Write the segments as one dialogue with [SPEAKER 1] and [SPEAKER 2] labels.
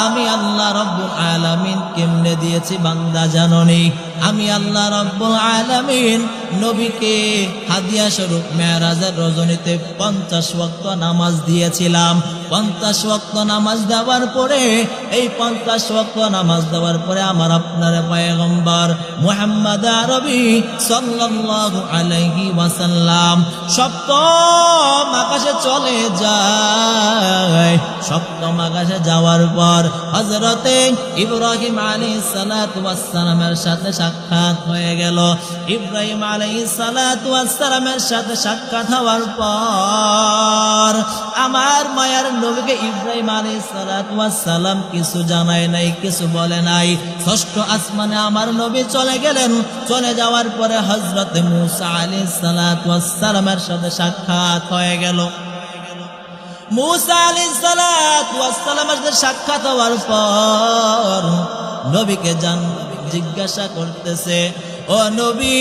[SPEAKER 1] আমি আল্লাহ রব্বুল আলামিন কেমনে দিয়েছি বান্দা জাননি? আমি আল্লাহ রব্বুল আলামিন নবীকে হাদিয়া স্বরূপ মেরাজের রজনীতে 50 ওয়াক্ত নামাজ দিয়েছিলাম। 50 ওয়াক্ত নামাজ দেওয়ার পরে, এই 50 ওয়াক্ত নামাজ দেওয়ার পরে আমার আপনার পয়গম্বর মুহাম্মদ আরবি সাল্লাল্লাহু আলাইহি ওয়াসাল্লাম সপ্তম আকাশে চলে যায়। সপ্তম আকাশে যাওয়ার পর হযরতে ইব্রাহিম আলাইহিস সালাতু ওয়াস সালামের সাথে সাক্ষাৎ হয়ে গেল। ইব্রাহিম আলাইহিস সালাতু ওয়াস সালামের সাথে সাক্ষাৎ হওয়ার পর আমার মায়ার নবীকে ইব্রাহিম আলাইহিস সালাতু ওয়াস সালাম কিছু জানায় নাই, কিছু বলে নাই। ষষ্ঠ আসমানে আমার নবী চলে গেলেন। চলে যাওয়ার পরে হযরতে মূসা আলাইহিস সালাতু ওয়াস সালামের সাথে সাক্ষাৎ হয়ে গেল। মূসা আলাইহিস সালাতু ওয়াস সালামের সাথে সাক্ষাৎ হওয়ার পর নবীকে জিজ্ঞাসা করতেছে, ও নবী,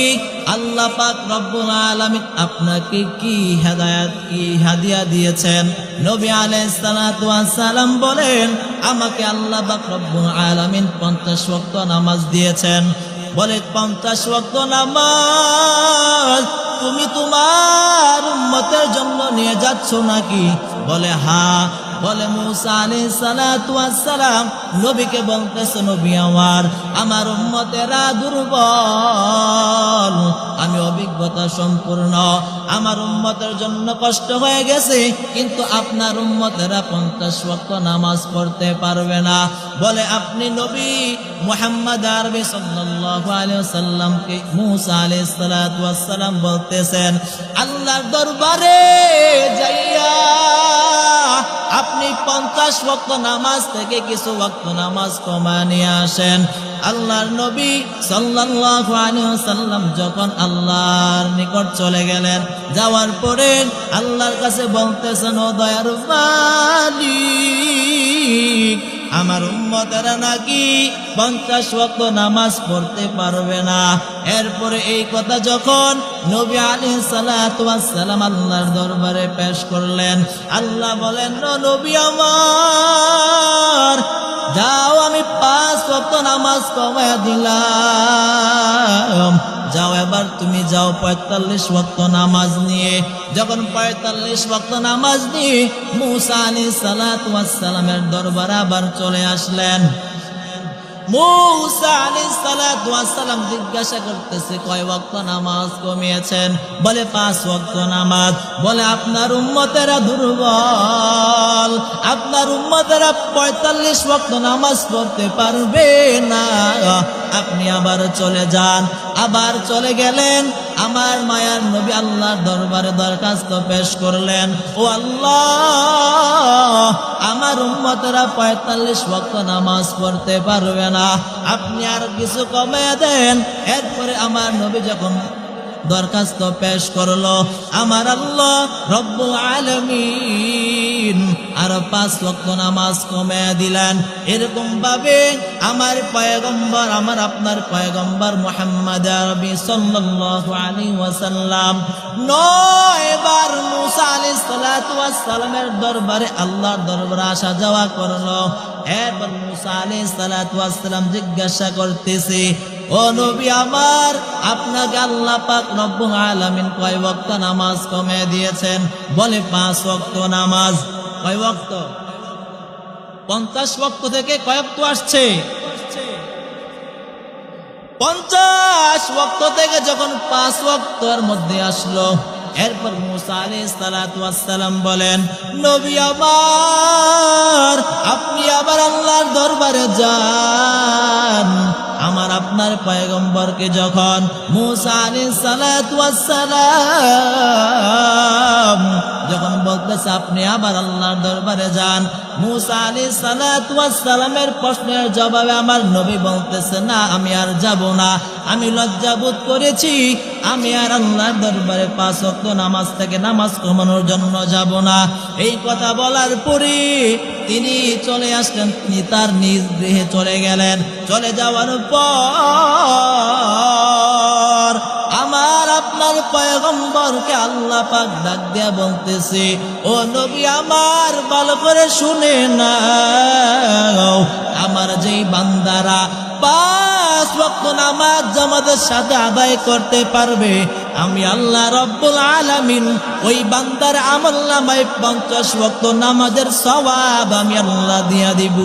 [SPEAKER 1] আল্লাহ পাক রব্বুল আলামিন আপনাকে কি হেদায়েত, কি হাদিয়া দিয়েছেন? নবী আলাইহিস সালাতু ওয়াস সালাম বলেন, আমাকে আল্লাহ পাক রব্বুল আলামিন 50 ওয়াক্ত নামাজ দিয়েছেন। বলে 50 ওয়াক্ত নামাজ তুমি তোমার উম্মতের জন্য নিয়ে যাচ্ছ নাকি? বলে হ্যাঁ। বলে মূসা আলাইহিস সালাতু ওয়াস সালাম নবীকে বলতেছে, নবী আমার উম্মতেরা দুর্বল, আমি অভিজ্ঞতা সম্পূর্ণ, আমার উম্মতের জন্য কষ্ট হয়ে গেছে, কিন্তু আপনার উম্মতেরা 50 ওয়াক্ত নামাজ পড়তে পারবে না। বলে আপনি নবী মুহাম্মদ আরবি সাল্লাল্লাহু আলাইহি ওয়াসাল্লামকে মূসা আলাইহিস সালাতু ওয়াস সালাম বলতেছেন, আল্লাহর দরবারে যাইয়া আপনি 50 ওয়াক্ত নামাজ থেকে কিছু ওয়াক্ত নামাজ কমায় নিয়ে আসেন। আল্লাহর নবী সাল্লাল্লাহু আলাইহি ওয়াসাল্লাম যখন আল্লাহর নিকট চলে গেলেন, যাওয়ার পরে আল্লাহর কাছে বলতেছেন, ও দয়ার মালিক, আমার উম্মতেরা নাকি 50 ওয়াক্ত নামাজ পড়তে পারবে না। এরপরে এই কথা যখন নবী আলাইহিস সালাতু ওয়াস সালাম আল্লাহর দরবারে পেশ করলেন, আল্লাহ বলেন, নবী আমার, যাও আমি 5 ওয়াক্ত নামাজ কমায়া দিলাম, যাও এবার তুমি যাও 45 ওয়াক্ত নামাজ নিয়ে। যখন 45 ওয়াক্ত নামাজ নিয়ে মূসা আলাইহিস সালাতু ওয়াস সালামের দরবারে আবার চলে আসলেন। মূসা আলাইহিস সালাতু ওয়াস সালাম জিজ্ঞাসা করতেছে, কয় ওয়াক্ত নামাজ কমিয়েছেন? বলে 5 ওয়াক্ত নামাজ। বলে আপনার উম্মতেরা দুর্বল, আপনার উম্মতেরা 45 ওয়াক্ত নামাজ পড়তে পারবে না, আপনি আবার চলে যান। আবার চলে গেলেন। আমার মায়ার নবী আল্লাহর দরবারে দরখাস্ত পেশ করলেন, ও আল্লাহ, আমার উম্মতেরা 45 ওয়াক্ত নামাজ পড়তে পারবে না, আপনি আর কিছু কমিয়ে দেন। এরপরে আমার নবী যখন দরখাস্ত পেশ করলো, আমার আল্লাহ রব্বুল আলামিন আর 5 ওয়াক্ত নামাজ কমিয়ে দিলেন। এরকম ভাবে আমার পয়গম্বর, আমার আপনার পয়গম্বর মুহাম্মদ আরবি সাল্লাল্লাহু আলাইহি ওয়াসাল্লাম 9 বার মূসা আলাইহিস সালাতু ওয়াস সালামের দরবারে, আল্লাহর দরবারে আসা যাওয়া করলো। এরপর মূসা আলাইহিস সালাতু ওয়াস সালাম জিজ্ঞাসা করতেছে, ও নবী আমার, আপনাকে আল্লাহ পাক রব্বুল আলামিন কয় ওয়াক্ত নামাজ কমিয়ে দিয়েছেন? বলে 5 ওয়াক্ত নামাজ। কয় ওয়াক্ত? 50 ওয়াক্ত থেকে কয় ওয়াক্ত আসছে? 50 ওয়াক্ত থেকে যখন 5 ওয়াক্তের মধ্যে আসলো, এরপর মূসা আলাইহিস সালাতু ওয়াস সালাম বলেন, নবী আমার, আপনি আবার আল্লাহর দরবারে যান। আমার আপনার পয়গম্বরকে যখন মূসা আলাইহিস সালাতু ওয়াস সালাম যখন বলতেছে আপনি আবার আল্লাহর দরবারে যান, মূসা আলাইহিস সালাতু ওয়াস সালামের প্রশ্নের জবাবে আমার নবী বলতেছে, না, আমি আর যাব না, আমি লজ্জাবোধ করেছি, আমি আর আল্লাহর দরবারে 5 ওয়াক্ত নামাজ থেকে নামাজ কমানোর জন্য যাব না। এই কথা বলার পরে তিনি চলে আসলেন, তিনি তার নিজ গৃহে চলে গেলেন। চলে যাওয়ার পর আমার আপনার পয়গম্বরকে আল্লাহ পাক ডাক দিয়া বলতেছে, ও নবী আমার, ভালো করে শুনে নাও, যেই বান্দারা 5 ওয়াক্ত নামাজ জামাতের সাথে আদায় করতে পারবে, আমি আল্লাহ রব্বুল আলামিন ওই বান্দার আমলনামায় 50 ওয়াক্ত নামাজের সওয়াব আমি আল্লাহ দিয়া দিব।